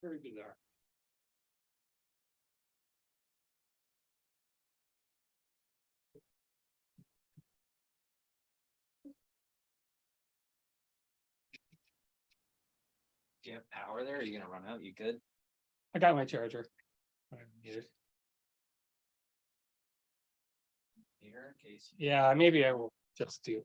Very bizarre. Do you have power there? Are you gonna run out? You good? I got my charger. I don't need it. Here, in case. Yeah, maybe I will just do.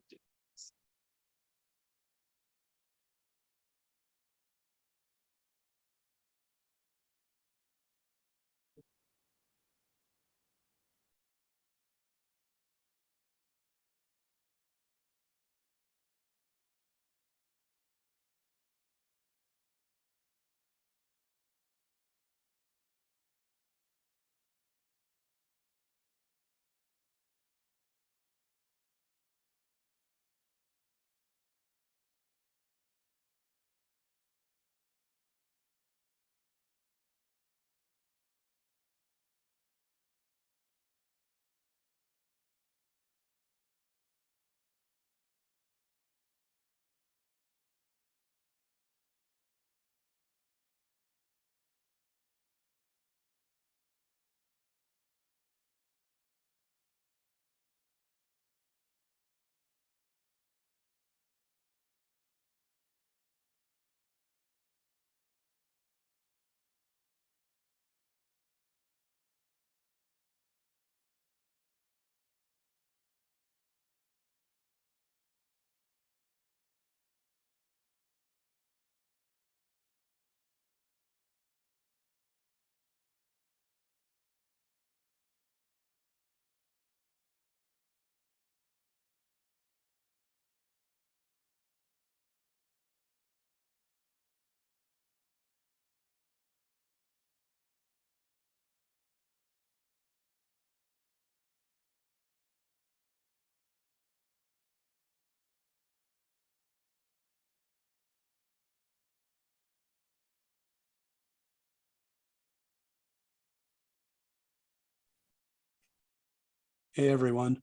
Hey, everyone.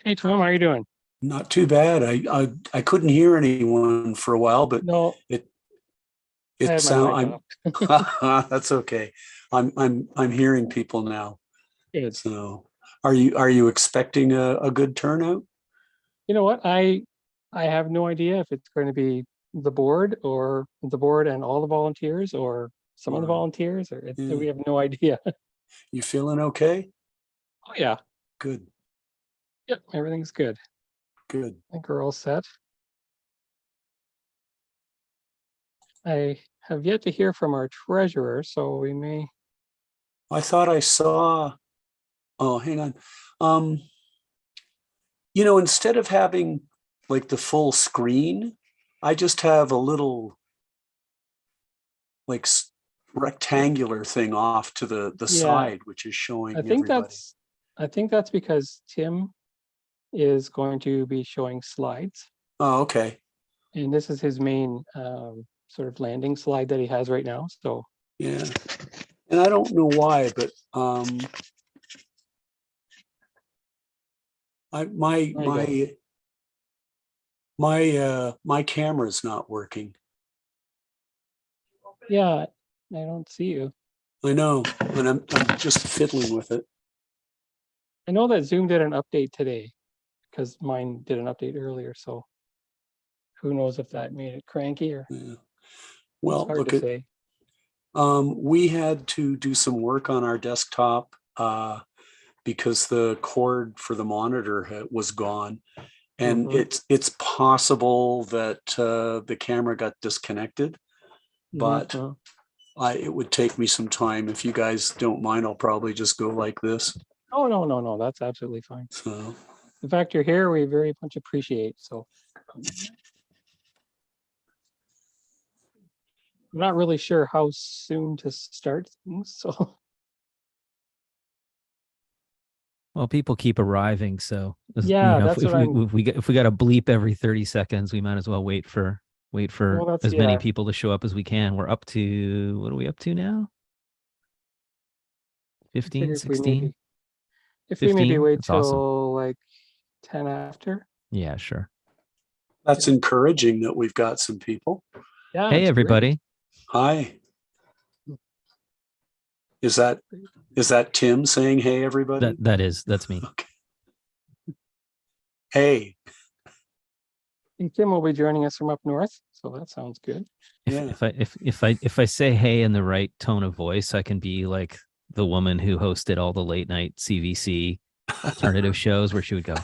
Hey Tom, how are you doing? Not too bad. I couldn't hear anyone for a while, but No, it I had my sound mic I'm that's okay. I'm hearing people now. Good. So are you expecting a good turnout? You know what? I have no idea if it's going to be the board and all the volunteers or some of the Or- volunteers Yeah. we have no idea. You feeling okay? Oh yeah. Good, Yep, everything's good. good. I think we're all set. I have yet to hear from our treasurer, so we may. I thought I saw, oh, hang on. Um, instead of having like the full screen, I just have a little like rectangular thing off to the Yeah, side, which is showing I think everybody. that's because Tim is going to be showing slides, Oh, okay. and this is his main sort of landing slide that he has right now. So Yeah. And I don't know why, but I my there you go. my camera's not working. Yeah, I don't see you. I know, and I'm just fiddling with it. I know that Zoom did an update today because mine did an update earlier. So who knows if that made it cranky or Yeah. it's Well, hard look to at say. we had to do some work on our desktop because the cord for the monitor was gone, and Mhm. it's possible that the camera got disconnected, but Mhm. it would take me some time. If you guys don't mind, I'll probably just go like this. Oh no, that's absolutely fine. So The fact you're here, we very much appreciate. So I'm not really sure how soon to start things. So Well, people keep arriving, so yeah, that's if what I'm. if we got a bleep every 30 seconds, we might as well wait for Well, that's as many yeah. people to show up as we can. We're up to, what are we up to now? figure 15, if we 16? maybe, if we maybe 15? wait That's awesome. till like 10 after. Yeah, sure. That's encouraging that we've got some people. Yeah. Hey, it's great. everybody. Hi. Is that Tim saying, hey, everybody? That's me. Okay. Hey, And Kim will be joining us from up north, so that sounds good. yeah. If I say hey in the right tone of voice, I can be like the woman who hosted all the late night CVC alternative shows where she would go,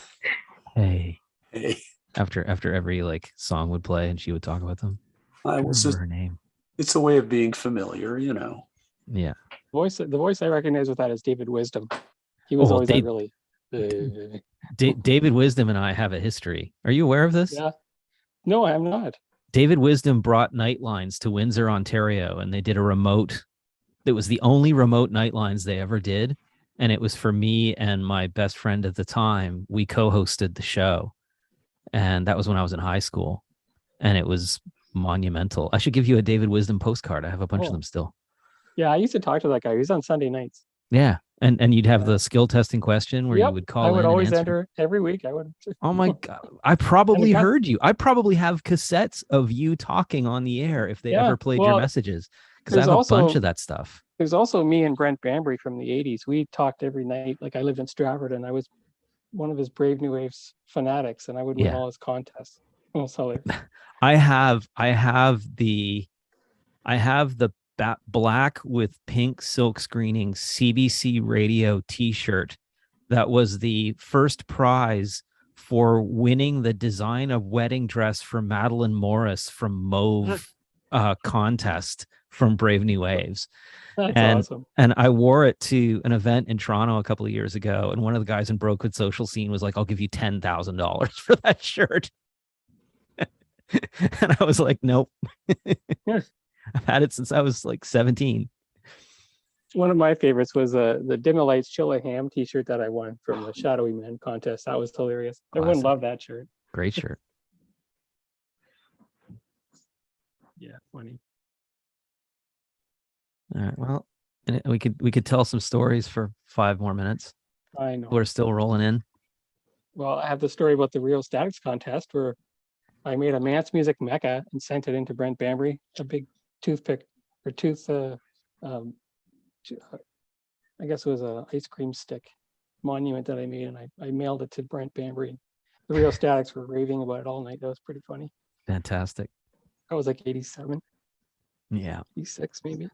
hey, Hey, after every like song would play and she would talk about them. I I don't was remember just, her name. it's a way of being familiar, Yeah. The voice I recognize with that is David Wisdom. He was well, always that really. David Wisdom and I have a history. Are you aware of this? Yeah. No, I'm not. David Wisdom brought Nightlines to Windsor, Ontario, and they did a remote. It was the only remote Nightlines they ever did. And it was for me and my best friend at the time. We co-hosted the show. And that was when I was in high school. And it was monumental. I should give you a David Wisdom postcard. I have a bunch of them still. Yeah, I used to talk to that guy. He was on Sunday nights. Yeah. And you'd have the skill testing question where you would call in. I would always and answer. enter every week. I would. Oh my God. I probably got- heard you. I probably have cassettes of you talking on the air if they ever played your messages. Because I have a bunch of that stuff. There's also me and Brent Bambury from the 80s. We talked every night. Like I lived in Stratford and I was one of his Brave New Waves fanatics and I would win all his contests. Oh, sorry. I have the black with pink silk screening CBC radio t-shirt that was the first prize for winning the design of wedding dress for Madeline Morris from Mauve contest from Brave New Waves. That's awesome. And I wore it to an event in Toronto a couple of years ago. And one of the guys in Brokewood Social Scene was like, I'll give you $10,000 for that shirt. And I was like, nope. I've had it since I was like 17. One of my favorites was the Dim the Lights Chill a Ham t-shirt that I won from the Shadowy Men contest. That was hilarious. Everyone loved that shirt. Great shirt. Yeah, funny. All right. Well, we could tell some stories for 5 more minutes. I know. We're still rolling in. Well, I have the story about the Real Statics contest where I made a Mance Music Mecca and sent it into Brent Bambury, a big toothpick or I guess it was a ice cream stick monument that I made, and I mailed it to Brent Bambury. The Real Statics were raving about it all night. That was pretty funny. Fantastic. That was like 87, Yeah. 86 maybe.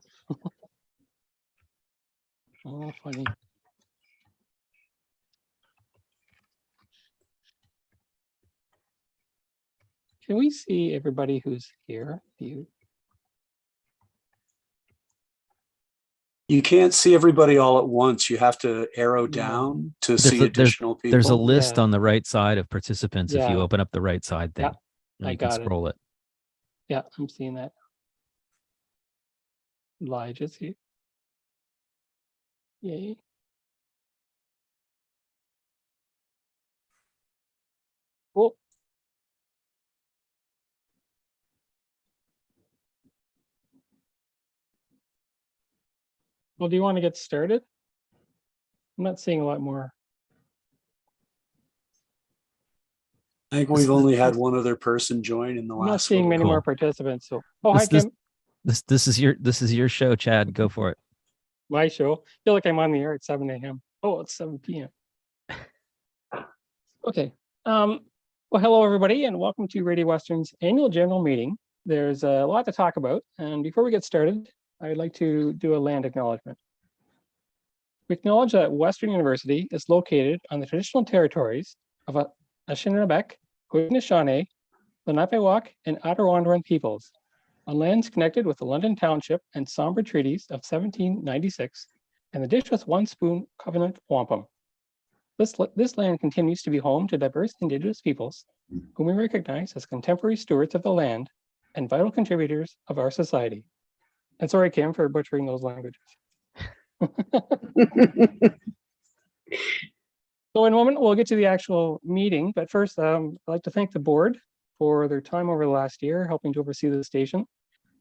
Oh, funny. Can we see everybody who's here? You can't see everybody all at once. You have to arrow down to see additional people. There's a list on the right side of participants if you open up the right side thing. I you can got scroll it. Yeah, I'm seeing that. Elijah's here. Yay. Cool. Well, do you want to get started? I'm not seeing a lot more. I think we've only had one other person join in the last. I'm not seeing many more participants. So, hi, this, Kim. This is your show, Chad. Go for it. My show. I feel like I'm on the air at 7 a.m. Oh, it's 7 p.m. Okay. Well, hello, everybody, and welcome to Radio Western's annual general meeting. There's a lot to talk about. And before we get started, I'd like to do a land acknowledgement. We acknowledge that Western University is located on the traditional territories of Anishinaabe, Haudenosaunee, Lenape-Wauk, and Attawandaron peoples, on lands connected with the London Township and Sombra Treaties of 1796 and the Dish with One Spoon Covenant Wampum. This land continues to be home to diverse Indigenous peoples, whom we recognize as contemporary stewards of the land and vital contributors of our society. And sorry, Kim, for butchering those languages. So in a moment, we'll get to the actual meeting, but first, I'd like to thank the board for their time over the last year, helping to oversee the station.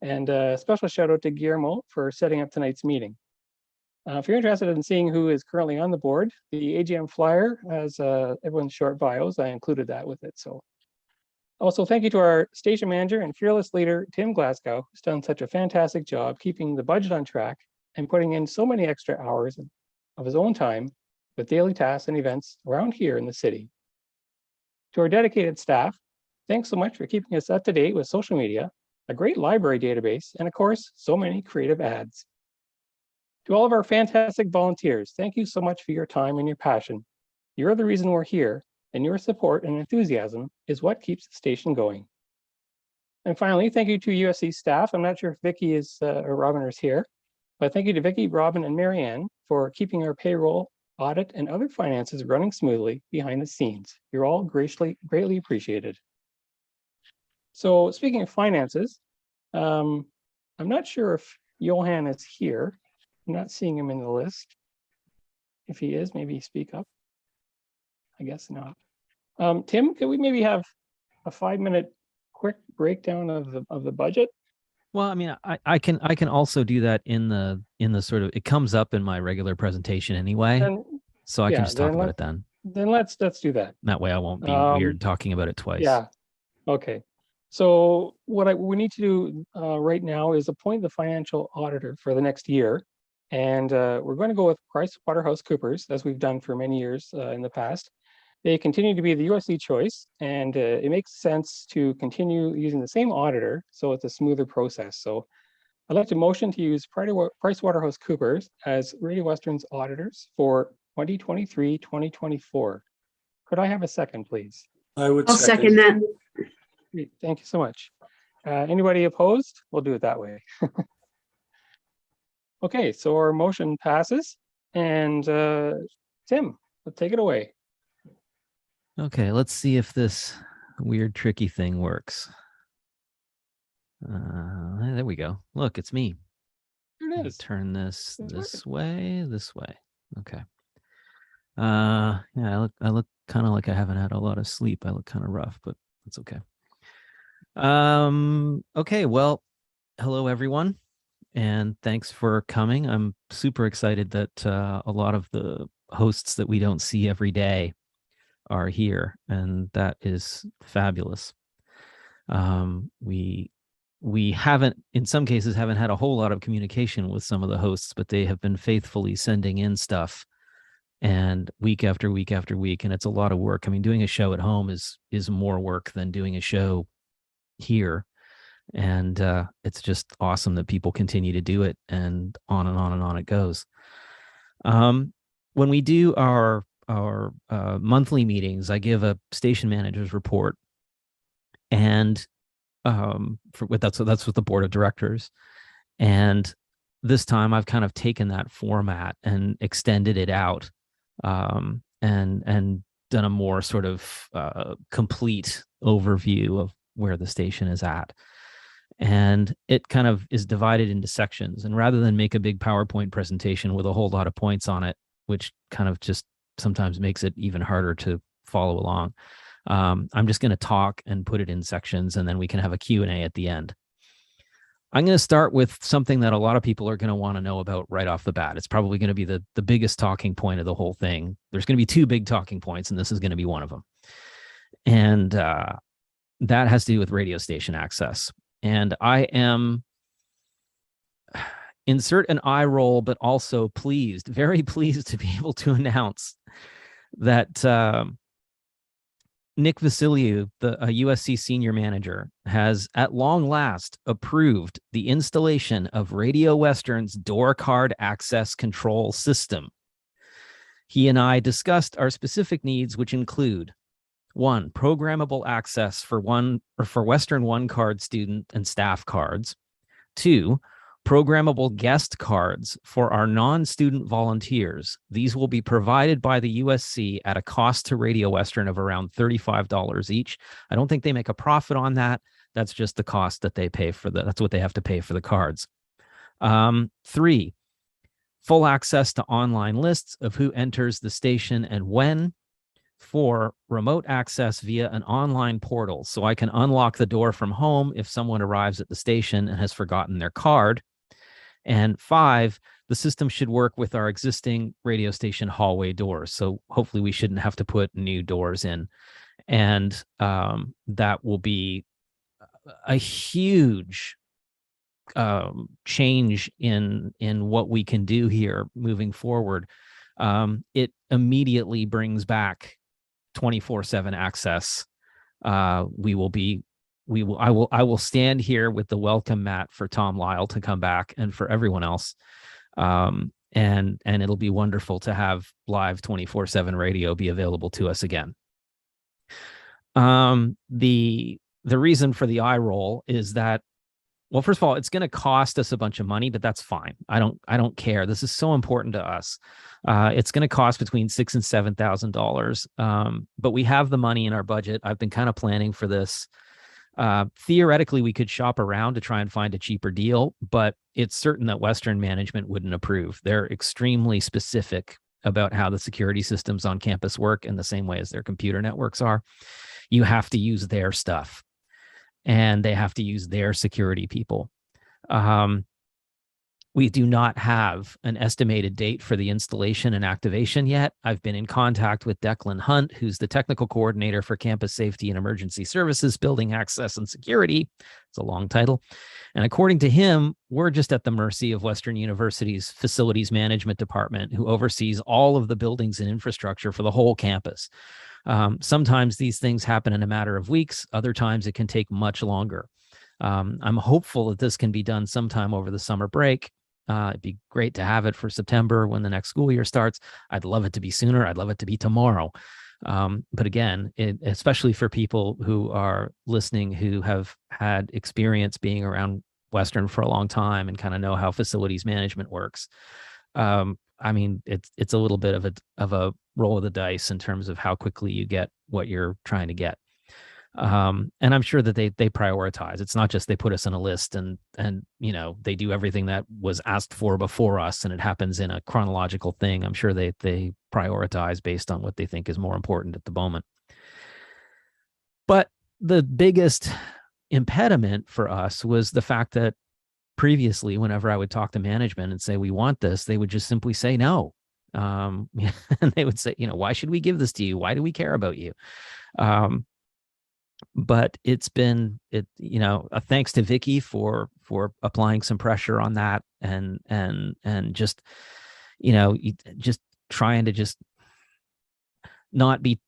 And a special shout out to Guillermo for setting up tonight's meeting. If you're interested in seeing who is currently on the board, the AGM flyer has everyone's short bios. I included that with it. So also thank you to our station manager and fearless leader, Tim Glasgow, who's done such a fantastic job keeping the budget on track and putting in so many extra hours of his own time with daily tasks and events around here in the city. To our dedicated staff, thanks so much for keeping us up to date with social media, a great library database, and of course, so many creative ads. To all of our fantastic volunteers, thank you so much for your time and your passion. You're the reason we're here, and your support and enthusiasm is what keeps the station going. And finally, thank you to USC staff. I'm not sure if Vicki is or Robin is here, but thank you to Vicki, Robin, and Marianne for keeping our payroll, audit, and other finances running smoothly behind the scenes. You're all greatly appreciated. So speaking of finances, I'm not sure if Johan is here. I'm not seeing him in the list. If he is, maybe speak up. I guess not. Tim, could we maybe have a 5-minute quick breakdown of the budget? Well, I mean, I can also do that in the sort of, it comes up in my regular presentation anyway, And so I can just talk about it then. Then let's do that. That way I won't be weird talking about it twice. Yeah. Okay. So what we need to do right now is appoint the financial auditor for the next year. And we're going to go with PricewaterhouseCoopers, as we've done for many years in the past. They continue to be the USC choice, and it makes sense to continue using the same auditor, so it's a smoother process. So I'd like to motion to use PricewaterhouseCoopers as Radio Western's auditors for 2023-2024. Could I have a second, please? I'll second that. Great, thank you so much. Anybody opposed? We'll do it that way. Okay, so our motion passes, and Tim, let's take it away. Okay, let's see if this weird tricky thing works. There we go. Look, it's me. There it is. Turn this way. Okay. Yeah, I look kind of like I haven't had a lot of sleep. I look kind of rough, but that's okay. Okay, well, hello everyone, and thanks for coming. I'm super excited that a lot of the hosts that we don't see every day are here, and that is fabulous. We haven't, in some cases, haven't had a whole lot of communication with some of the hosts, but they have been faithfully sending in stuff, and week after week after week, and it's a lot of work. I mean, doing a show at home is more work than doing a show here, and it's just awesome that people continue to do it, and on and on and on it goes. When we do our monthly meetings, I give a station manager's report, and that's with the board of directors. And this time I've kind of taken that format and extended it out, and done a more sort of complete overview of where the station is at. And it kind of is divided into sections. And rather than make a big PowerPoint presentation with a whole lot of points on it, which kind of just sometimes makes it even harder to follow along, I'm just going to talk and put it in sections, and then we can have a Q&A at the end. I'm going to start with something that a lot of people are going to want to know about right off the bat. It's probably going to be the biggest talking point of the whole thing. There's going to be two big talking points, and this is going to be one of them. And that has to do with radio station access. And I am, insert an eye roll, but also pleased, very pleased to be able to announce that Nick Vasiliou, the USC senior manager, has at long last approved the installation of Radio Western's door card access control system. He and I discussed our specific needs, which include: 1, programmable access for Western One Card student and staff cards. 2, programmable guest cards for our non-student volunteers. These will be provided by the USC at a cost to Radio Western of around $35 each. I don't think they make a profit on that. That's just the cost that they pay for that's what they have to pay for the cards. 3, full access to online lists of who enters the station and when. 4, remote access via an online portal, so I can unlock the door from home if someone arrives at the station and has forgotten their card. And 5, the system should work with our existing radio station hallway doors. So hopefully we shouldn't have to put new doors in. And that will be a huge change in what we can do here moving forward. It immediately brings back 24/7 access. I will stand here with the welcome mat for Tom Lyle to come back and for everyone else. And it'll be wonderful to have live 24/7 radio be available to us again. The reason for the eye roll is that, well, first of all, it's going to cost us a bunch of money, but that's fine. I don't care. This is so important to us. It's going to cost between $6,000 and $7,000. But we have the money in our budget. I've been kind of planning for this. Theoretically, we could shop around to try and find a cheaper deal, but it's certain that Western management wouldn't approve. They're extremely specific about how the security systems on campus work in the same way as their computer networks are. You have to use their stuff, and they have to use their security people. We do not have an estimated date for the installation and activation yet. I've been in contact with Declan Hunt, who's the technical coordinator for Campus Safety and Emergency Services, Building Access and Security. It's a long title. And according to him, we're just at the mercy of Western University's Facilities Management Department, who oversees all of the buildings and infrastructure for the whole campus. Sometimes these things happen in a matter of weeks. Other times it can take much longer. I'm hopeful that this can be done sometime over the summer break. It'd be great to have it for September when the next school year starts. I'd love it to be sooner. I'd love it to be tomorrow. But again, especially for people who are listening who have had experience being around Western for a long time and kind of know how facilities management works. I mean, it's a little bit of a roll of the dice in terms of how quickly you get what you're trying to get. And I'm sure that they prioritize. It's not just they put us on a list and they do everything that was asked for before us, and it happens in a chronological thing. I'm sure they prioritize based on what they think is more important at the moment. But the biggest impediment for us was the fact that previously, whenever I would talk to management and say, we want this, they would just simply say no. And they would say, why should we give this to you? Why do we care about you? But it's been a thanks to Vicky for applying some pressure on that and just just trying to just not be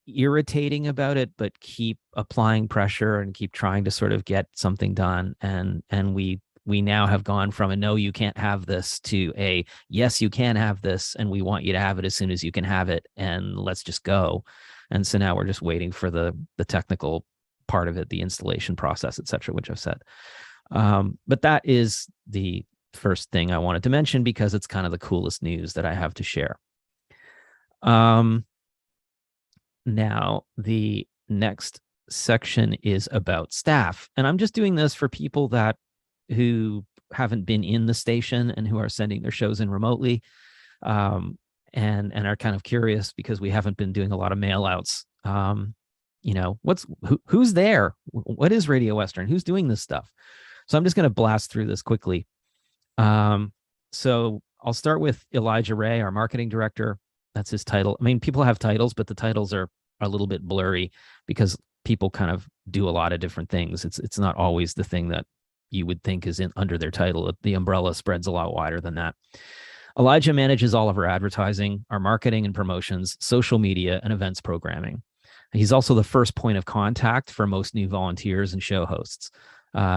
irritating about it, but keep applying pressure and keep trying to sort of get something done. And we now have gone from a no, you can't have this, to a yes, you can have this, and we want you to have it as soon as you can have it, and let's just go. And so now we're just waiting for the technical part of it, the installation process, et cetera, which I've said. But that is the first thing I wanted to mention because it's kind of the coolest news that I have to share. Now, the next section is about staff. And I'm just doing this for people who haven't been in the station and who are sending their shows in remotely. And are kind of curious because we haven't been doing a lot of mail outs. Who's there? What is Radio Western? Who's doing this stuff? So I'm just going to blast through this quickly. So I'll start with Elijah Ray, our marketing director. That's his title. I mean, people have titles, but the titles are a little bit blurry because people kind of do a lot of different things. It's not always the thing that you would think is under their title. The umbrella spreads a lot wider than that. Elijah manages all of our advertising, our marketing and promotions, social media, and events programming. He's also the first point of contact for most new volunteers and show hosts.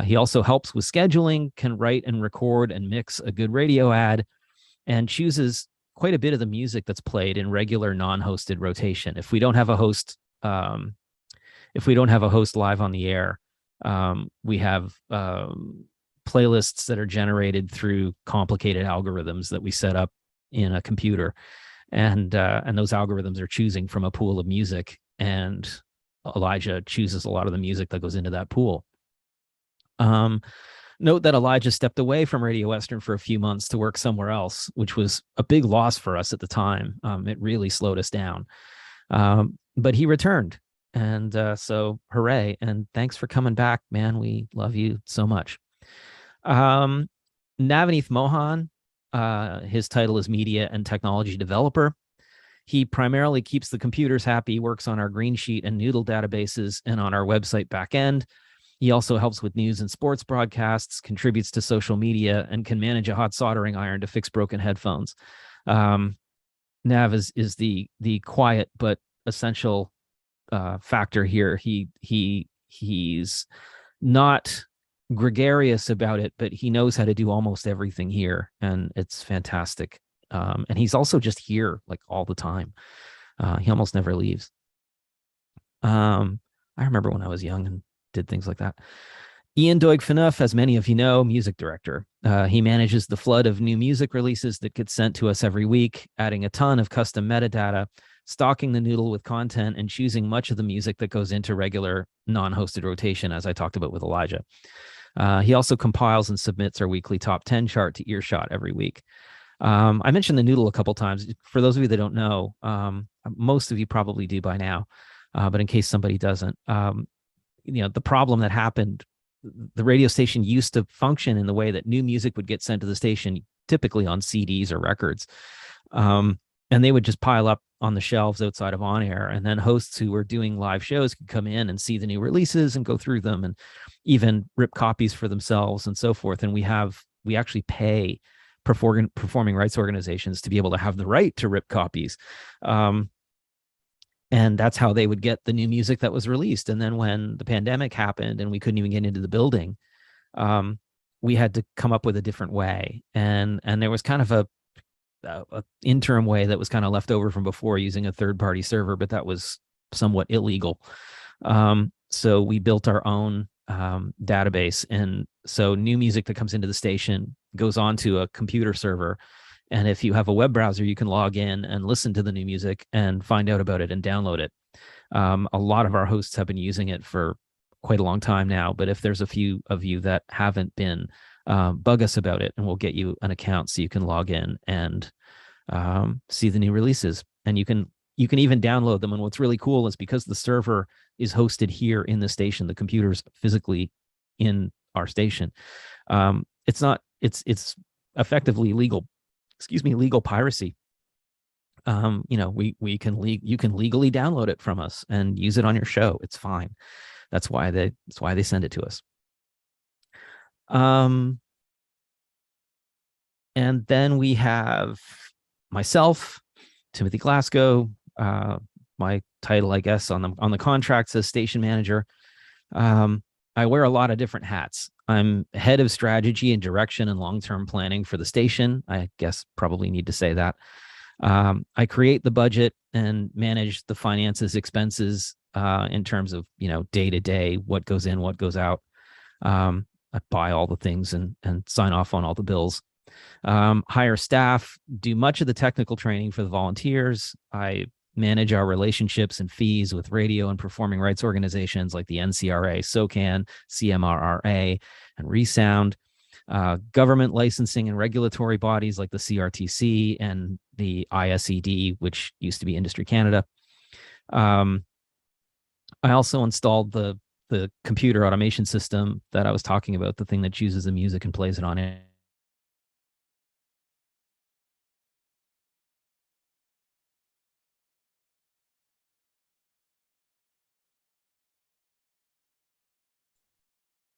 He also helps with scheduling, can write and record and mix a good radio ad, and chooses quite a bit of the music that's played in regular non-hosted rotation. If we don't have a host, live on the air, we have playlists that are generated through complicated algorithms that we set up in a computer, and those algorithms are choosing from a pool of music, and Elijah chooses a lot of the music that goes into that pool. Note that Elijah stepped away from Radio Western for a few months to work somewhere else, which was a big loss for us at the time. It really slowed us down, but he returned, and so hooray, and thanks for coming back, man. We love you so much. Navaneeth Mohan, his title is Media and Technology Developer. He primarily keeps the computers happy, works on our Green Sheet and Noodle databases and on our website backend. He also helps with news and sports broadcasts, contributes to social media, and can manage a hot soldering iron to fix broken headphones. Nav is the quiet but essential factor here. He's not gregarious about it, but he knows how to do almost everything here, and it's fantastic. And he's also just here like all the time. He almost never leaves. I remember when I was young and did things like that. Ian Doig-Phaneuf, as many of you know, music director. He manages the flood of new music releases that gets sent to us every week, adding a ton of custom metadata, stocking the Noodle with content, and choosing much of the music that goes into regular non-hosted rotation, as I talked about with Elijah. He also compiles and submits our weekly top 10 chart to Earshot every week. I mentioned the Noodle a couple times. For those of you that don't know, most of you probably do by now, but in case somebody doesn't, the problem that happened, the radio station used to function in the way that new music would get sent to the station, typically on CDs or records. And they would just pile up on the shelves outside of On Air. And then hosts who were doing live shows could come in and see the new releases and go through them and even rip copies for themselves and so forth. And we actually pay performing rights organizations to be able to have the right to rip copies. And that's how they would get the new music that was released. And then when the pandemic happened and we couldn't even get into the building, we had to come up with a different way. And there was kind of a interim way that was kind of left over from before, using a third-party server, but that was somewhat illegal. So we built our own database. And so new music that comes into the station goes onto a computer server. And if you have a web browser, you can log in and listen to the new music and find out about it and download it. A lot of our hosts have been using it for quite a long time now, but if there's a few of you that haven't been, bug us about it and we'll get you an account so you can log in and see the new releases. And you can even download them. And what's really cool is because the server is hosted here in the station, the computer's physically in our station. It's effectively legal piracy. You can legally download it from us and use it on your show. It's fine. That's why they send it to us. And then we have myself, Timothy Glasgow. My title, I guess, on the contract says station manager. I wear a lot of different hats. I'm head of strategy and direction and long-term planning for the station. I guess probably need to say that. I create the budget and manage the finances, expenses in terms of, day to day, what goes in, what goes out. I buy all the things and sign off on all the bills. Hire staff, do much of the technical training for the volunteers. I manage our relationships and fees with radio and performing rights organizations like the NCRA, SOCAN, CMRRA, and Resound. Government licensing and regulatory bodies like the CRTC and the ISED, which used to be Industry Canada. I also installed the computer automation system that I was talking about, the thing that chooses the music and plays it on it.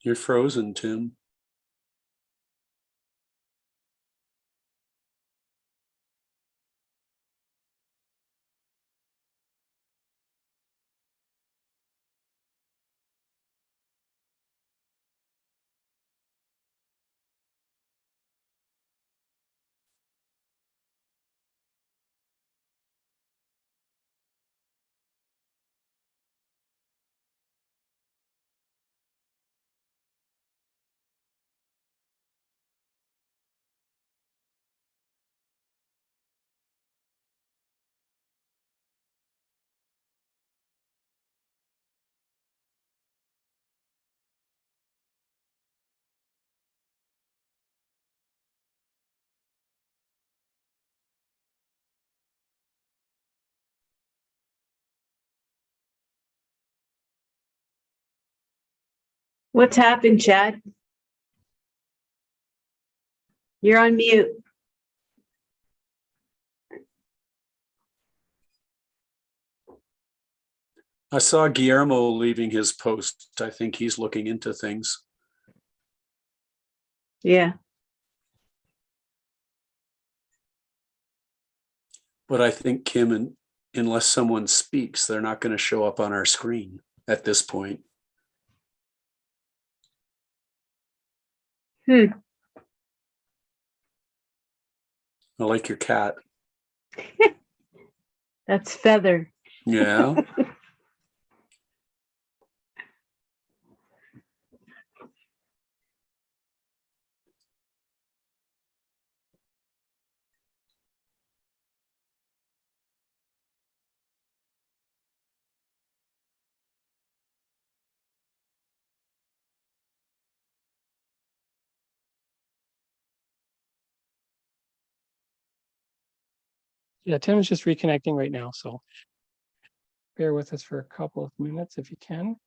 You're frozen, Tim. What's happened, Chad? You're on mute. I saw Guillermo leaving his post. I think he's looking into things. Yeah. But I think Kim, unless someone speaks, they're not going to show up on our screen at this point. Hmm. I like your cat. That's Feather. Yeah. Yeah, Tim's just reconnecting right now, so bear with us for a couple of minutes if you can.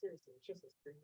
Seriously, it's just a screen.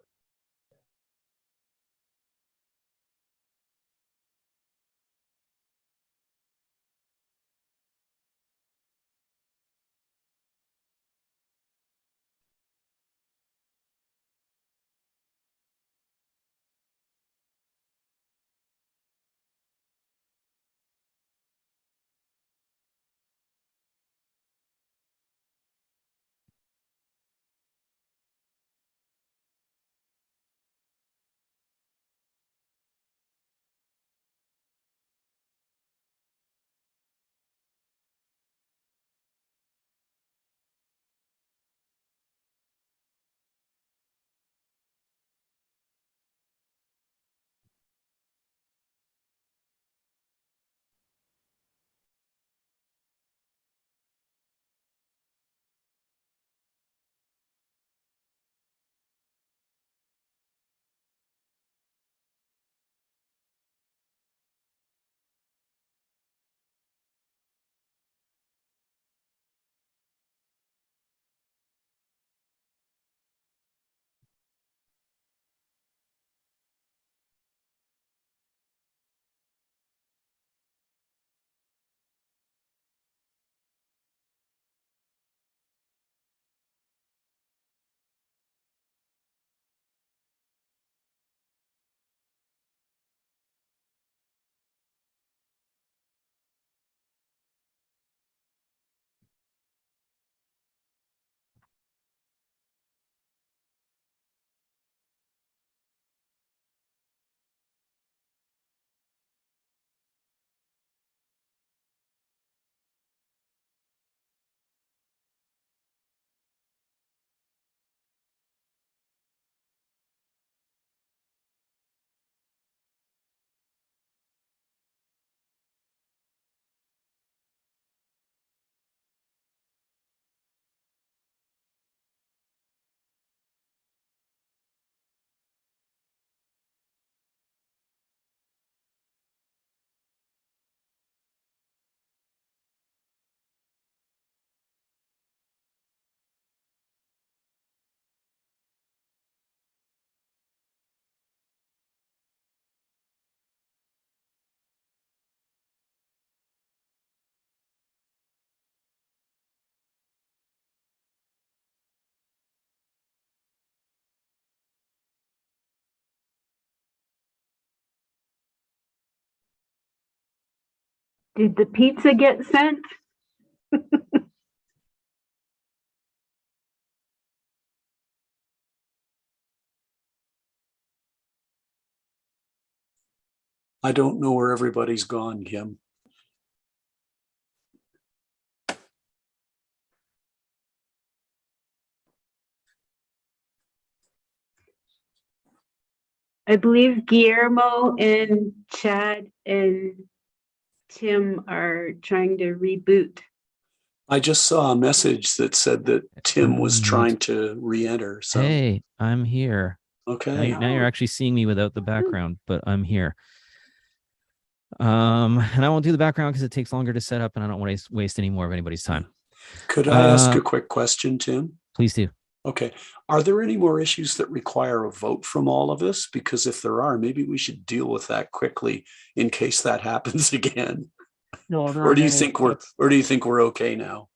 Did the pizza get sent? I don't know where everybody's gone, Kim. I believe Guillermo and Chad and Tim are trying to reboot. I just saw a message that said that Tim was Unmute. trying to re-enter. So, Hey, I'm here. okay. Now you're actually seeing me without the background, but I'm here. And I won't do the background because it takes longer to set up, and I don't want to waste any more of anybody's time. Could I ask a quick question, Tim? Please do. Okay. Are there any more issues that require a vote from all of us? Because if there are, maybe we should deal with that quickly in case that happens again. No, there Or aren't do you any. think we're okay now?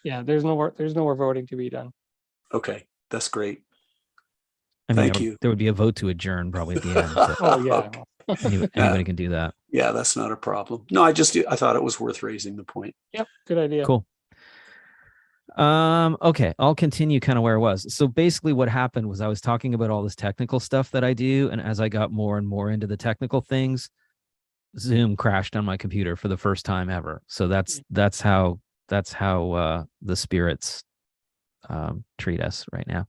Yeah, there's no more voting to be done. Okay, that's great. I mean, Thank you. there would be a vote to adjourn probably at the end. But Oh, yeah. anybody can do that. Yeah, that's not a problem. No, I thought it was worth raising the point. Yep, good idea. Cool. Okay, I'll continue kind of where I was. So basically what happened was I was talking about all this technical stuff that I do, and as I got more and more into the technical things, Zoom crashed on my computer for the first time ever. So that's how the spirits treat us right now.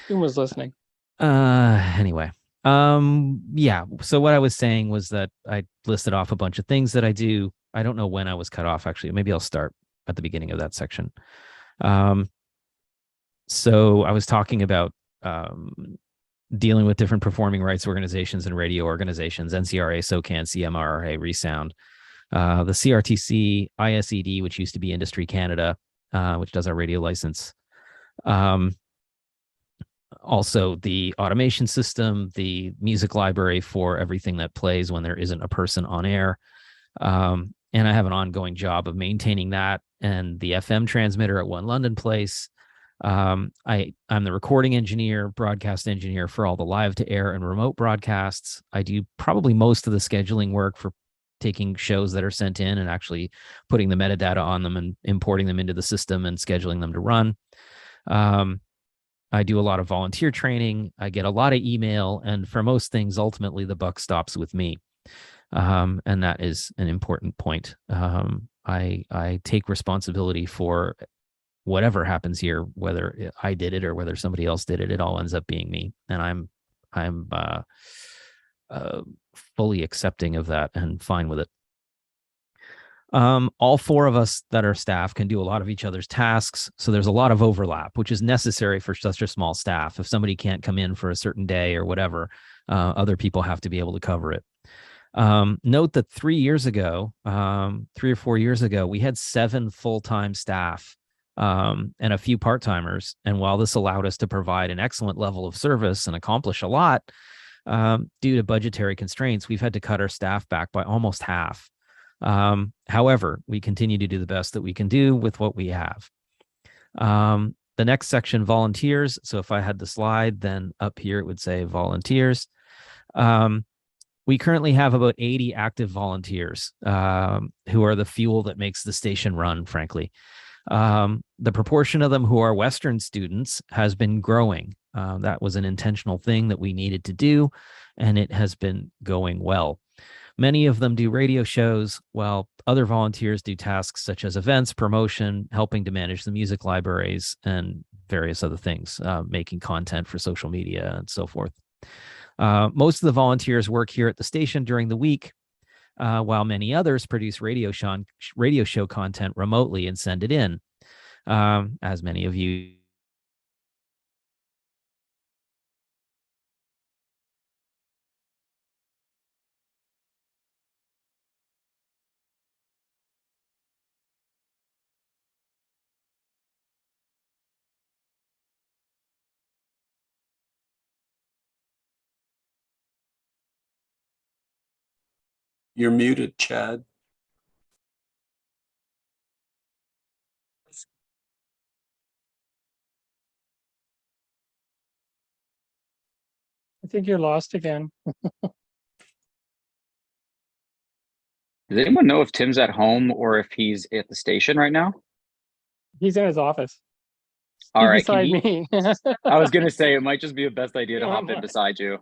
Who was listening? Anyway. Yeah, so what I was saying was that I listed off a bunch of things that I do. I don't know when I was cut off, actually. Maybe I'll start at the beginning of that section. So I was talking about dealing with different performing rights organizations and radio organizations, NCRA, SOCAN, CMRRA, Resound, the CRTC, ISED, which used to be Industry Canada, which does our radio license. Also the automation system, the music library for everything that plays when there isn't a person on air. And I have an ongoing job of maintaining that and the FM transmitter at One London Place. I'm the recording engineer, broadcast engineer for all the live to air and remote broadcasts. I do probably most of the scheduling work for taking shows that are sent in and actually putting the metadata on them and importing them into the system and scheduling them to run. I do a lot of volunteer training. I get a lot of email, and for most things, ultimately the buck stops with me. And that is an important point. I take responsibility for whatever happens here, whether I did it or whether somebody else did it. It all ends up being me, and I'm fully accepting of that and fine with it. All four of us that are staff can do a lot of each other's tasks. So there's a lot of overlap, which is necessary for such a small staff. If somebody can't come in for a certain day or whatever, other people have to be able to cover it. Note that 3 or 4 years ago, we had 7 full-time staff and a few part-timers. And while this allowed us to provide an excellent level of service and accomplish a lot, due to budgetary constraints, we've had to cut our staff back by almost half. However, we continue to do the best that we can do with what we have. The next section, volunteers. So if I had the slide, then up here it would say volunteers. We currently have about 80 active volunteers who are the fuel that makes the station run, frankly. The proportion of them who are Western students has been growing. That was an intentional thing that we needed to do, and it has been going well. Many of them do radio shows, while other volunteers do tasks such as events, promotion, helping to manage the music libraries, and various other things, making content for social media and so forth. Most of the volunteers work here at the station during the week, while many others produce radio show content remotely and send it in, as many of you. You're muted, Chad. I think you're lost again. Does anyone know if Tim's at home or if he's at the station right now? He's in his office. All He's right, can beside he? me. I was gonna say it might just be a best idea to Oh hop in my. beside you.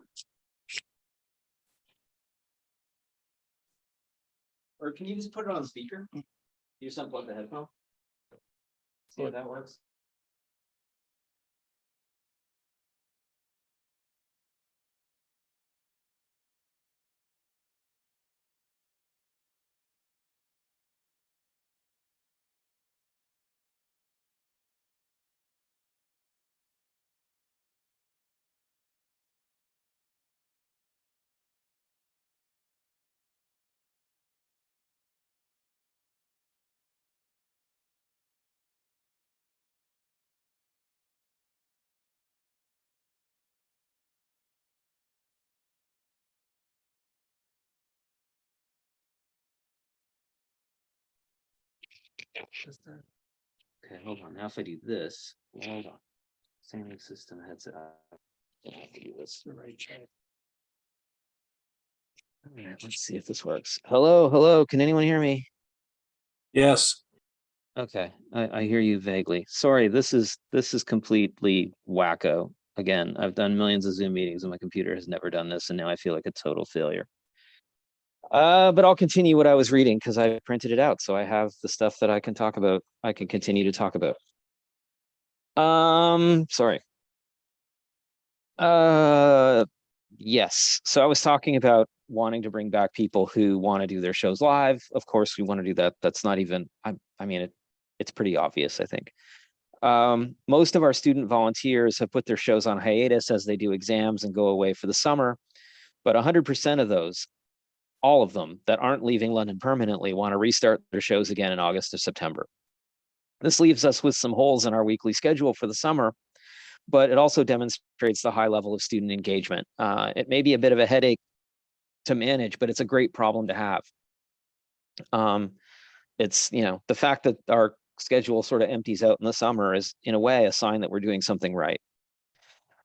Or can you just put it on speaker? You just unplug the headphone? See if that works. Okay, hold on. Now if I do this, hold on. Same system headset. I have to do this the right way. All right, let's see if this works. Hello, hello. Can anyone hear me? Yes. Okay, I hear you vaguely. Sorry, this is completely wacko. Again, I've done millions of Zoom meetings and my computer has never done this, and now I feel like a total failure. But I'll continue what I was reading because I printed it out, so I have the stuff that I can talk about. I can continue to talk about. Sorry. Yes. So I was talking about wanting to bring back people who want to do their shows live. Of course, we want to do that. That's not even, I mean, it's pretty obvious, I think. Most of our student volunteers have put their shows on hiatus as they do exams and go away for the summer. But 100% of those, all of them that aren't leaving London permanently, want to restart their shows again in August or September. This leaves us with some holes in our weekly schedule for the summer, but it also demonstrates the high level of student engagement. It may be a bit of a headache to manage, but it's a great problem to have. It's, the fact that our schedule sort of empties out in the summer is, in a way, a sign that we're doing something right.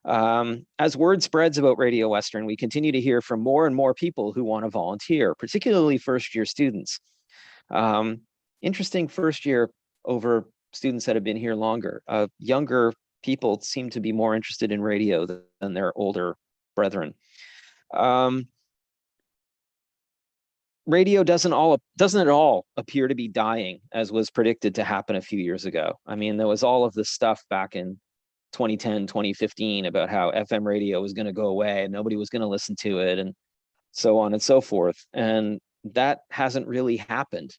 As word spreads about Radio Western, we continue to hear from more and more people who want to volunteer, particularly first-year students. Interesting first year over students that have been here longer. Younger people seem to be more interested in radio than their older brethren. Radio doesn't at all appear to be dying, as was predicted to happen a few years ago. I mean, there was all of this stuff back in 2010, 2015 about how FM radio was going to go away and nobody was going to listen to it and so on and so forth. And that hasn't really happened.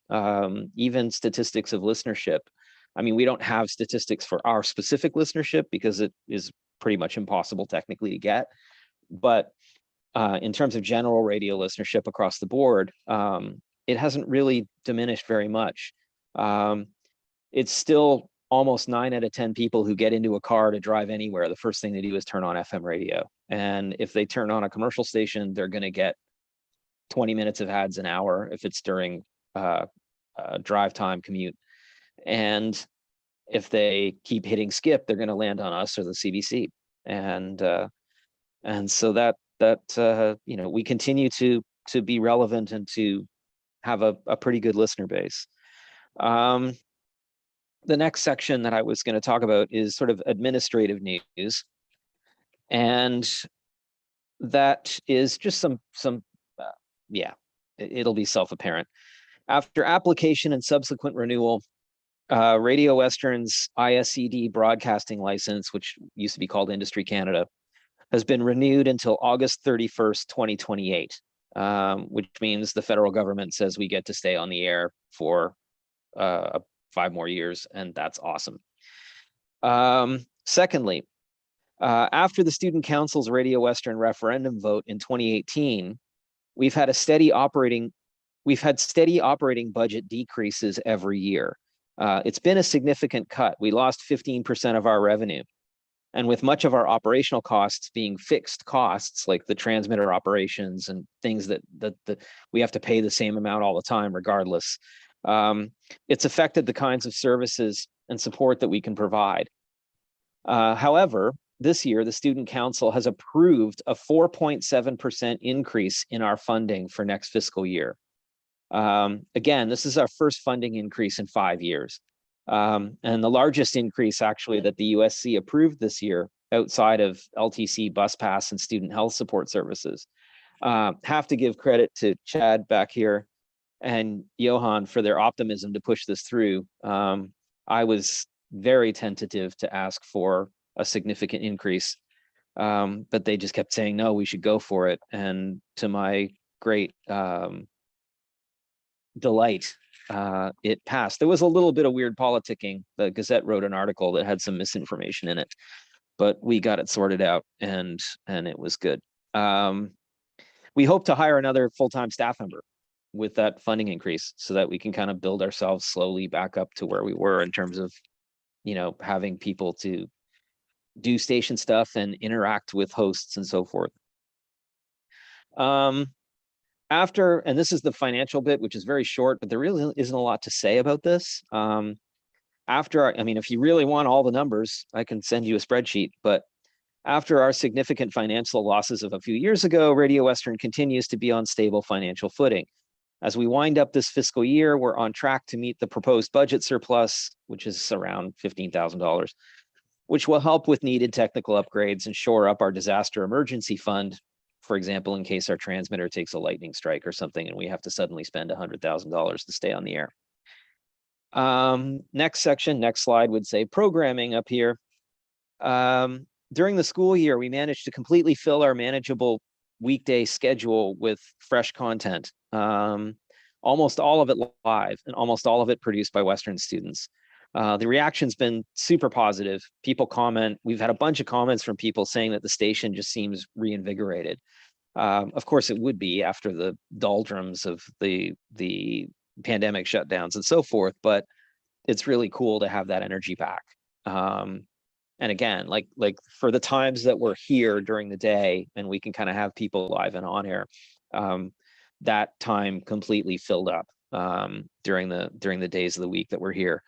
Even statistics of listenership. I mean, we don't have statistics for our specific listenership because it is pretty much impossible technically to get. But in terms of general radio listenership across the board, it hasn't really diminished very much. It's still almost 9 out of 10 people who get into a car to drive anywhere, the first thing they do is turn on FM radio. And if they turn on a commercial station, they're going to get 20 minutes of ads an hour if it's during drive time commute. And if they keep hitting skip, they're going to land on us or the CBC. And so that we continue to be relevant and to have a pretty good listener base. The next section that I was going to talk about is sort of administrative news. And that is just it'll be self-apparent. After application and subsequent renewal, Radio Western's ISCD broadcasting license, which used to be called Industry Canada, has been renewed until August 31st, 2028, which means the federal government says we get to stay on the air for 5 more years, and that's awesome. Secondly, after the Student Council's Radio Western referendum vote in 2018, we've had steady operating budget decreases every year. It's been a significant cut. We lost 15% of our revenue. And with much of our operational costs being fixed costs, like the transmitter operations and things that we have to pay the same amount all the time, regardless, it's affected the kinds of services and support that we can provide. However, this year, the Student Council has approved a 4.7% increase in our funding for next fiscal year. Again, this is our first funding increase in 5 years. And the largest increase actually that the USC approved this year outside of LTC, bus pass, and student health support services. Have to give credit to Chad back here and Johan for their optimism to push this through. I was very tentative to ask for a significant increase, but they just kept saying, no, we should go for it. And to my great delight, it passed. There was a little bit of weird politicking. The Gazette wrote an article that had some misinformation in it, but we got it sorted out, and it was good. We hope to hire another full-time staff member with that funding increase so that we can kind of build ourselves slowly back up to where we were in terms of, having people to do station stuff and interact with hosts and so forth. After, and this is the financial bit, which is very short, but there really isn't a lot to say about this. If you really want all the numbers, I can send you a spreadsheet, but after our significant financial losses of a few years ago, Radio Western continues to be on stable financial footing. As we wind up this fiscal year, we're on track to meet the proposed budget surplus, which is around $15,000, which will help with needed technical upgrades and shore up our disaster emergency fund. For example, in case our transmitter takes a lightning strike or something and we have to suddenly spend $100,000 to stay on the air. Next section, next slide would say programming up here. During the school year, we managed to completely fill our manageable weekday schedule with fresh content. Almost all of it live and almost all of it produced by Western students. The reaction's been super positive. People comment. We've had a bunch of comments from people saying that the station just seems reinvigorated. Of course, it would be after the doldrums of the pandemic shutdowns and so forth, but it's really cool to have that energy back. And again, like for the times that we're here during the day and we can kind of have people live and on air, that time completely filled up during the days of the week that we're here.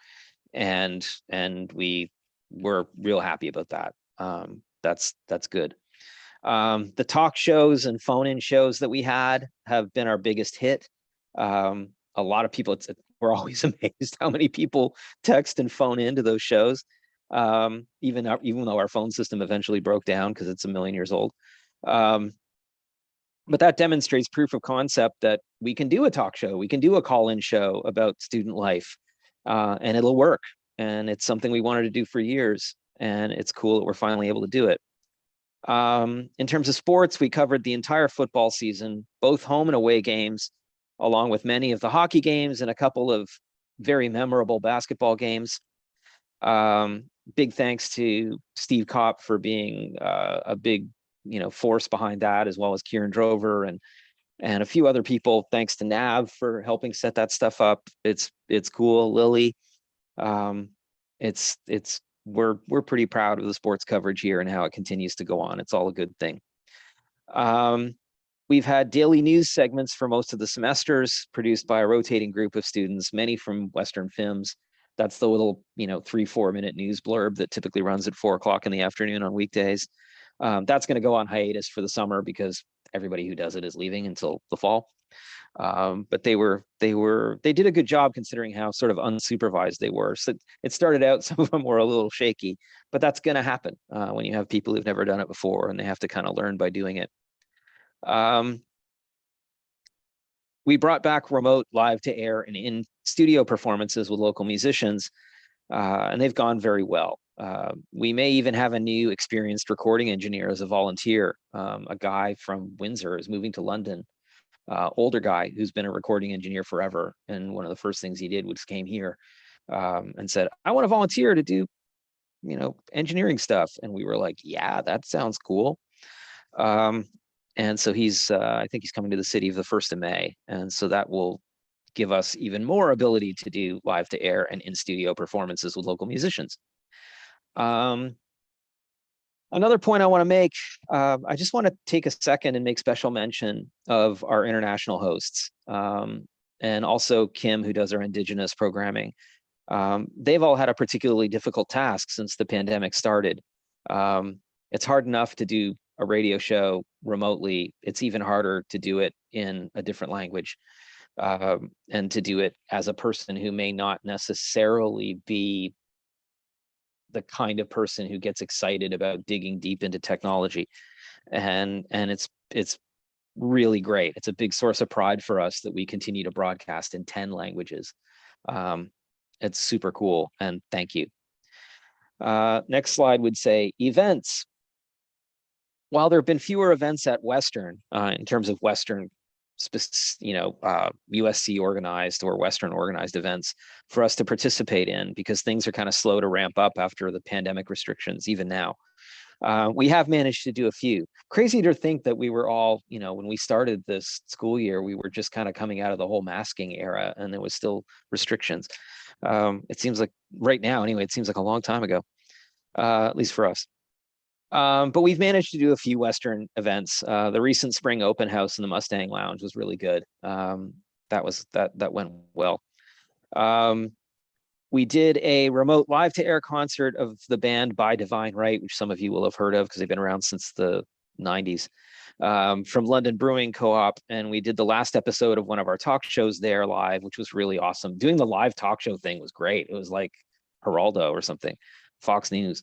And we were real happy about that. That's good. The talk shows and phone-in shows that we had have been our biggest hit. A lot of people, we're always amazed how many people text and phone into those shows. Even though our phone system eventually broke down because it's 1 million years old. But that demonstrates proof of concept that we can do a talk show, we can do a call-in show about student life, and it'll work. And it's something we wanted to do for years, and it's cool that we're finally able to do it. In terms of sports, we covered the entire football season, both home and away games, along with many of the hockey games and a couple of very memorable basketball games. Big thanks to Steve Kopp for being a big, force behind that, as well as Kieran Drover and a few other people. Thanks to Nav for helping set that stuff up. It's cool. Lily, we're pretty proud of the sports coverage here and how it continues to go on. It's all a good thing. We've had daily news segments for most of the semesters produced by a rotating group of students, many from Western FIMS. That's the little, 3-4 minute news blurb that typically runs at 4 o'clock in the afternoon on weekdays. That's going to go on hiatus for the summer because everybody who does it is leaving until the fall. But they did a good job considering how sort of unsupervised they were. So it started out, some of them were a little shaky, but that's going to happen when you have people who've never done it before and they have to kind of learn by doing it. We brought back remote live to air and in studio performances with local musicians, and they've gone very well. We may even have a new experienced recording engineer as a volunteer. A guy from Windsor is moving to London, older guy who's been a recording engineer forever. And one of the first things he did was came here and said, I want to volunteer to do, engineering stuff. And we were like, yeah, that sounds cool. And so I think he's coming to the city of the 1st of May. And so that will give us even more ability to do live to air and in studio performances with local musicians. Another point I want to make, I just want to take a second and make special mention of our international hosts, and also Kim, who does our Indigenous programming. They've all had a particularly difficult task since the pandemic started. It's hard enough to do a radio show remotely. It's even harder to do it in a different language. and to do it as a person who may not necessarily be the kind of person who gets excited about digging deep into technology. And it's really great. It's a big source of pride for us that we continue to broadcast in 10 languages. It's super cool, and thank you. Next slide would say events. While there have been fewer events at Western, in terms of Western, USC organized or Western organized events for us to participate in, because things are kind of slow to ramp up after the pandemic restrictions, even now. We have managed to do a few. Crazy to think that we were all, when we started this school year, we were just kind of coming out of the whole masking era and there was still restrictions. It seems like right now, anyway, it seems like a long time ago, at least for us. But we've managed to do a few Western events. The recent spring open house in the Mustang Lounge was really good. That went well. We did a remote live to air concert of the band By Divine Right, which some of you will have heard of because they've been around since the 90s, from London Brewing Co-op. And we did the last episode of one of our talk shows there live, which was really awesome. Doing the live talk show thing was great. It was like Geraldo or something, Fox News.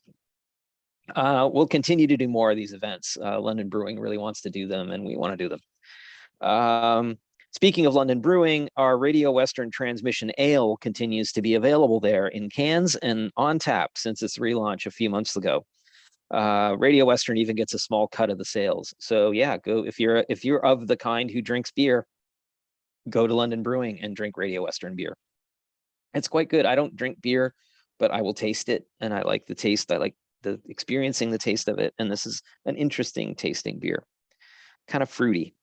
We'll continue to do more of these events. London Brewing really wants to do them, and we want to do them. Speaking of London Brewing, our Radio Western Transmission Ale continues to be available there in cans and on tap since its relaunch a few months ago. Radio Western even gets a small cut of the sales. So yeah, go if you're of the kind who drinks beer, go to London Brewing and drink Radio Western beer. It's quite good. I don't drink beer, but I will taste it, and I like the taste. I like experiencing the taste of it, and this is an interesting tasting beer, kind of fruity.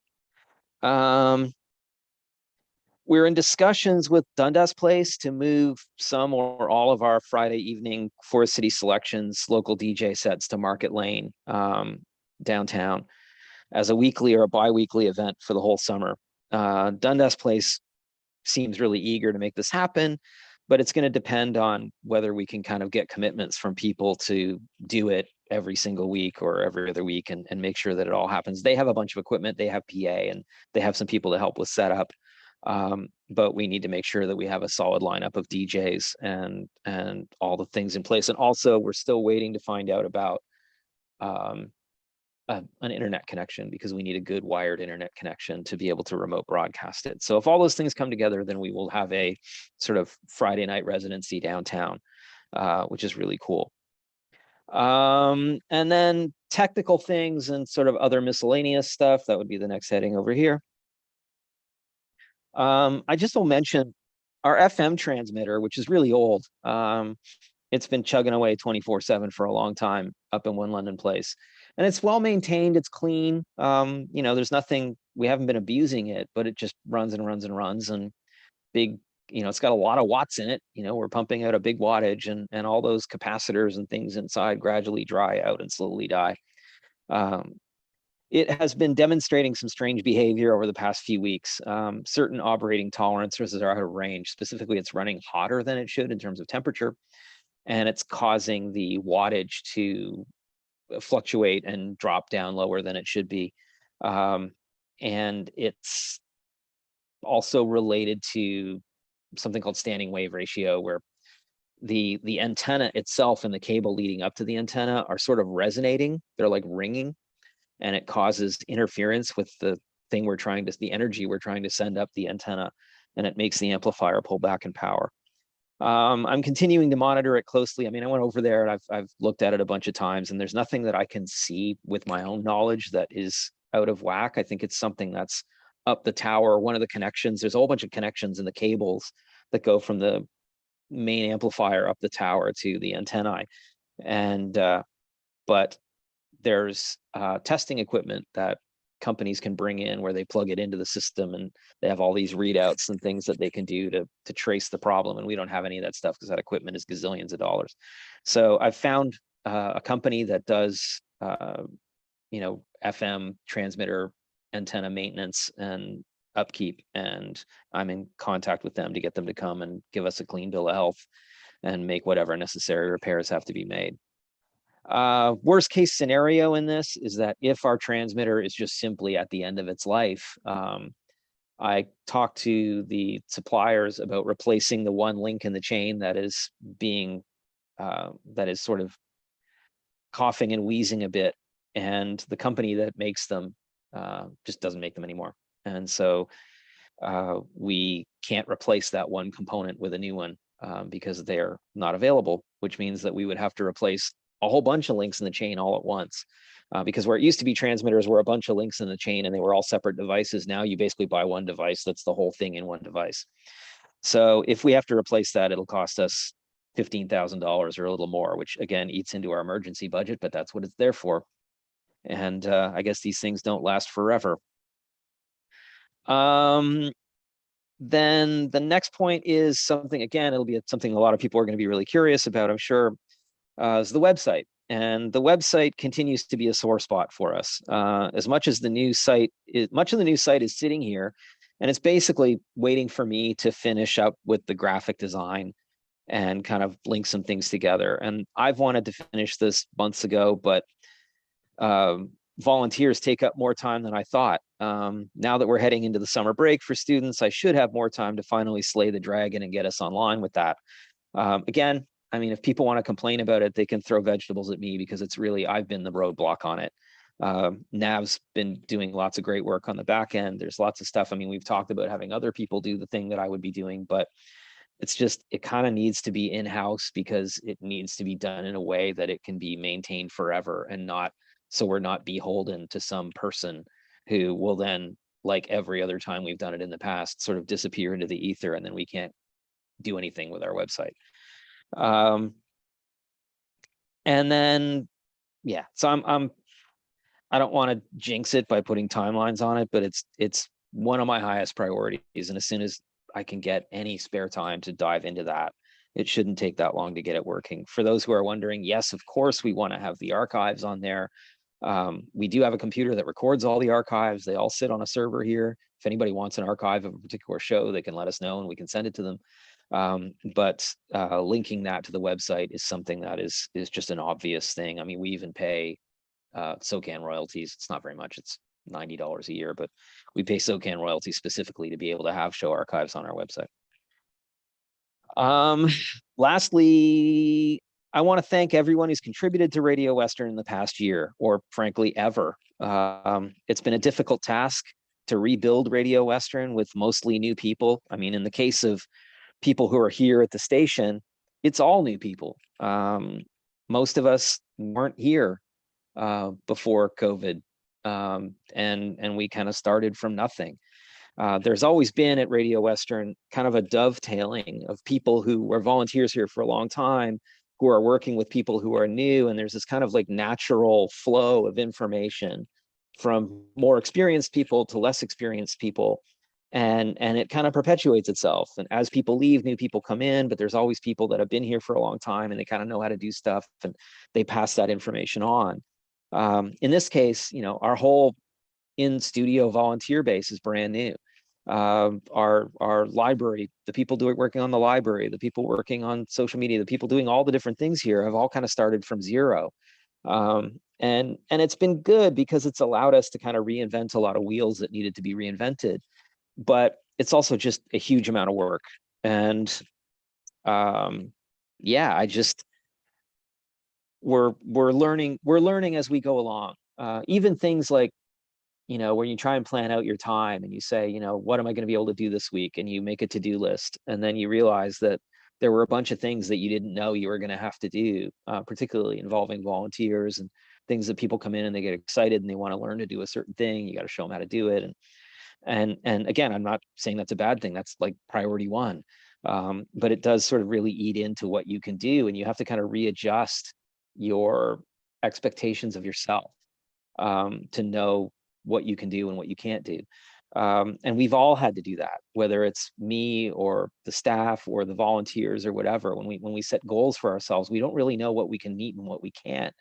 We're in discussions with Dundas Place to move some or all of our Friday evening Forest City Selections local DJ sets to Market Lane downtown as a weekly or a bi-weekly event for the whole summer. Dundas Place seems really eager to make this happen, but it's going to depend on whether we can kind of get commitments from people to do it every single week or every other week and make sure that it all happens. They have a bunch of equipment, they have PA, and they have some people to help with setup. But we need to make sure that we have a solid lineup of DJs and all the things in place. And also, we're still waiting to find out about an internet connection, because we need a good wired internet connection to be able to remote broadcast it. So if all those things come together, then we will have a sort of Friday night residency downtown, which is really cool. And then technical things and sort of other miscellaneous stuff, that would be the next heading over here. I just will mention our FM transmitter, which is really old. It's been chugging away 24/7 for a long time up in One London Place. And it's well maintained, it's clean. There's nothing, we haven't been abusing it, but it just runs and runs and runs, and big, it's got a lot of watts in it. We're pumping out a big wattage, and all those capacitors and things inside gradually dry out and slowly die. It has been demonstrating some strange behavior over the past few weeks. Certain operating tolerances are out of range. Specifically, it's running hotter than it should in terms of temperature, and it's causing the wattage to fluctuate and drop down lower than it should be. And it's also related to something called standing wave ratio, where the antenna itself and the cable leading up to the antenna are sort of resonating. They're like ringing, and it causes interference with the energy we're trying to send up the antenna, and it makes the amplifier pull back in power. I'm continuing to monitor it closely. I mean, I went over there and I've looked at it a bunch of times, and there's nothing that I can see with my own knowledge that is out of whack. I think it's something that's up the tower. One of the connections, there's a whole bunch of connections in the cables that go from the main amplifier up the tower to the antennae. And, but there's testing equipment that companies can bring in where they plug it into the system, and they have all these readouts and things that they can do to trace the problem. And we don't have any of that stuff because that equipment is gazillions of dollars. So I've found a company that does, FM transmitter antenna maintenance and upkeep, and I'm in contact with them to get them to come and give us a clean bill of health and make whatever necessary repairs have to be made. Worst case scenario in this is that if our transmitter is just simply at the end of its life, I talked to the suppliers about replacing the one link in the chain that is being, that is sort of coughing and wheezing a bit. And the company that makes them just doesn't make them anymore. And so we can't replace that one component with a new one because they're not available, which means that we would have to replace a whole bunch of links in the chain all at once. Because where it used to be transmitters were a bunch of links in the chain and they were all separate devices. Now you basically buy one device that's the whole thing in one device. So if we have to replace that, it'll cost us $15,000 or a little more, which again eats into our emergency budget, but that's what it's there for. And I guess these things don't last forever. Then the next point is something, again, it'll be something a lot of people are going to be really curious about, I'm sure, is the website. And the website continues to be a sore spot for us. As much as the new site is, much of the new site is sitting here, and it's basically waiting for me to finish up with the graphic design and kind of link some things together. And I've wanted to finish this months ago, but volunteers take up more time than I thought. Now that we're heading into the summer break for students, I should have more time to finally slay the dragon and get us online with that. Again, I mean, if people want to complain about it, they can throw vegetables at me because it's really, I've been the roadblock on it. Nav's been doing lots of great work on the back end. There's lots of stuff. I mean, we've talked about having other people do the thing that I would be doing, but it's just, it kind of needs to be in-house because it needs to be done in a way that it can be maintained forever and not, so we're not beholden to some person who will then, like every other time we've done it in the past, sort of disappear into the ether and then we can't do anything with our website. And then, yeah, so I don't want to jinx it by putting timelines on it, but it's one of my highest priorities. And as soon as I can get any spare time to dive into that, it shouldn't take that long to get it working. For those who are wondering, yes, of course, we want to have the archives on there. We do have a computer that records all the archives. They all sit on a server here. If anybody wants an archive of a particular show, they can let us know and we can send it to them. But linking that to the website is something that is just an obvious thing. I mean, we even pay SOCAN royalties. It's not very much. It's $90 a year, but we pay SOCAN royalties specifically to be able to have show archives on our website. Lastly, I want to thank everyone who's contributed to Radio Western in the past year, or frankly, ever. It's been a difficult task to rebuild Radio Western with mostly new people. I mean, in the case of people who are here at the station, it's all new people. Most of us weren't here before COVID, and we kind of started from nothing. There's always been at Radio Western kind of a dovetailing of people who were volunteers here for a long time, who are working with people who are new, and there's this kind of like natural flow of information from more experienced people to less experienced people. And it kind of perpetuates itself. And as people leave, new people come in, but there's always people that have been here for a long time and they kind of know how to do stuff and they pass that information on. In this case, you know, our whole in-studio volunteer base is brand new. Our library, the people working on the library, the people working on social media, the people doing all the different things here have all kind of started from zero. And it's been good because it's allowed us to kind of reinvent a lot of wheels that needed to be reinvented. But it's also just a huge amount of work. And yeah, we're learning as we go along. Even things like, you know, where you try and plan out your time and you say, you know, what am I going to be able to do this week? And you make a to-do list. And then you realize that there were a bunch of things that you didn't know you were going to have to do, particularly involving volunteers and things that people come in and they get excited and they want to learn to do a certain thing. You got to show them how to do it. And again, I'm not saying that's a bad thing. That's like priority one. But it does sort of really eat into what you can do. And you have to kind of readjust your expectations of yourself to know what you can do and what you can't do. And we've all had to do that, whether it's me or the staff or the volunteers or whatever. When we set goals for ourselves, we don't really know what we can meet and what we can't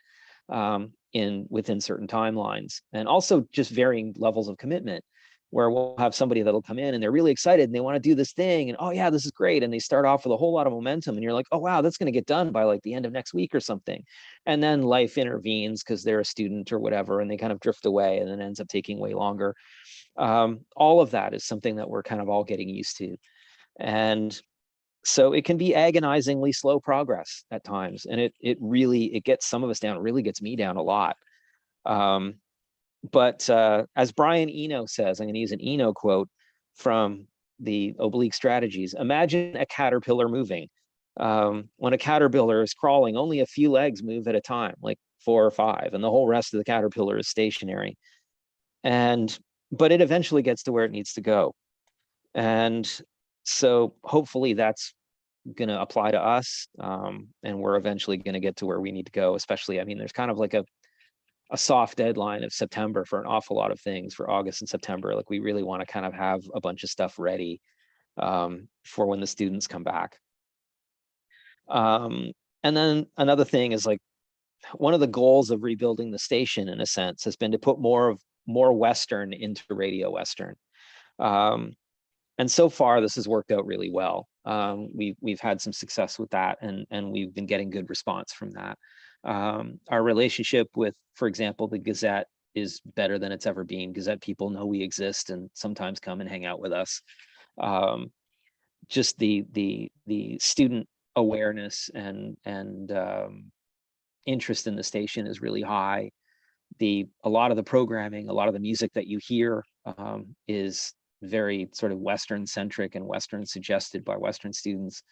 within certain timelines. And also just varying levels of commitment, where we'll have somebody that'll come in and they're really excited and they want to do this thing and, oh yeah, this is great. And they start off with a whole lot of momentum and you're like, oh wow, that's going to get done by like the end of next week or something. And then life intervenes because they're a student or whatever, and they kind of drift away and it ends up taking way longer. All of that is something that we're kind of all getting used to. And so it can be agonizingly slow progress at times. And it really gets some of us down, it really gets me down a lot. But as Brian Eno says, I'm going to use an Eno quote from the Oblique Strategies. Imagine a caterpillar moving. When a caterpillar is crawling, only a few legs move at a time, like 4 or 5, and the whole rest of the caterpillar is stationary. But it eventually gets to where it needs to go. And so hopefully that's going to apply to us. And we're eventually going to get to where we need to go, especially, I mean, there's kind of like a soft deadline of September for an awful lot of things for August and September. Like we really want to kind of have a bunch of stuff ready for when the students come back. And then another thing is like one of the goals of rebuilding the station in a sense has been to put more Western into Radio Western. And so far this has worked out really well. We've had some success with that and we've been getting good response from that. Our relationship with, for example, the Gazette is better than it's ever been. Gazette people know we exist and sometimes come and hang out with us. Just the student awareness and interest in the station is really high. A lot of the programming, a lot of the music that you hear is very sort of Western centric and Western suggested by Western students.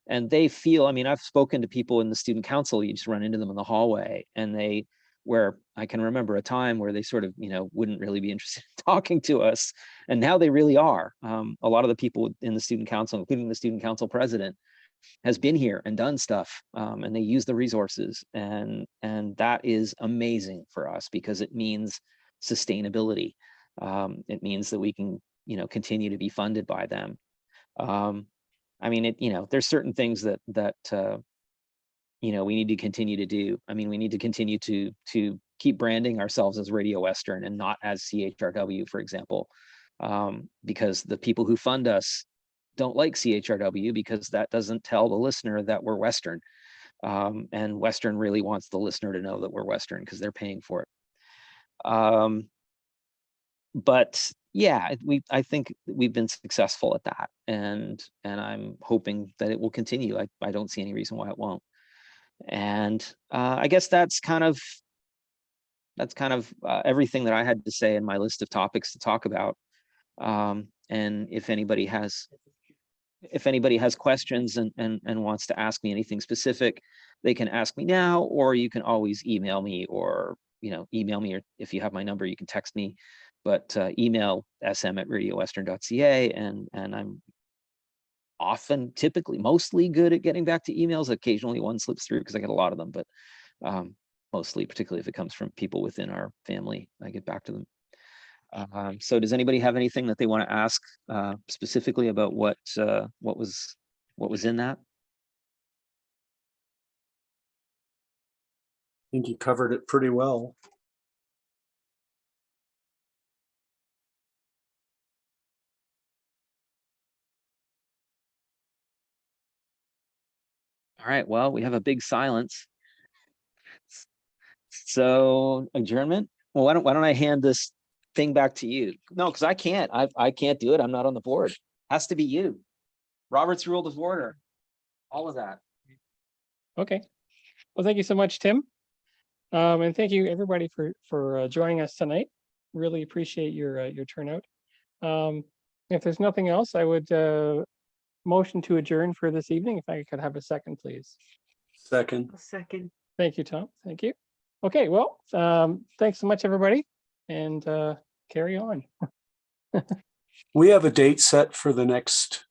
And they feel, I mean, I've spoken to people in the student council, you just run into them in the hallway and where I can remember a time where they sort of, wouldn't really be interested in talking to us. And now they really are. A lot of the people in the student council, including the student council president, has been here and done stuff and they use the resources. And that is amazing for us because it means sustainability. It means that we can, continue to be funded by them. I mean, there's certain things that we need to continue to do. I mean, we need to continue to keep branding ourselves as Radio Western and not as CHRW, for example, because the people who fund us don't like CHRW because that doesn't tell the listener that we're Western. And Western really wants the listener to know that we're Western because they're paying for it. But yeah, I think we've been successful at that, and I'm hoping that it will continue. I don't see any reason why it won't. And I guess that's kind of everything that I had to say in my list of topics to talk about. And if anybody has questions and wants to ask me anything specific, they can ask me now, or you can always email me, or email me, or if you have my number, you can text me. But email sm@radiowestern.ca, and I'm often, typically, mostly good at getting back to emails. Occasionally one slips through because I get a lot of them, but mostly, particularly if it comes from people within our family, I get back to them. So does anybody have anything that they want to ask specifically about what was in that? I think you covered it pretty well. All right, well, we have a big silence. So adjournment? Well, why don't I hand this thing back to you? No, because I can't. I can't do it. I'm not on the board. Has to be you. Robert's Rule of Order. All of that. Okay. Well, thank you so much, Tim. And thank you everybody for joining us tonight. Really appreciate your turnout. If there's nothing else, I would motion to adjourn for this evening. If I could have a second, please. Second. A second. Thank you, Tom. Thank you. Okay, well, thanks so much, everybody, and carry on. We have a date set for the next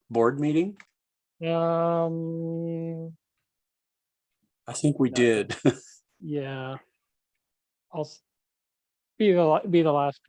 board meeting. I think we did. Yeah, I'll be the last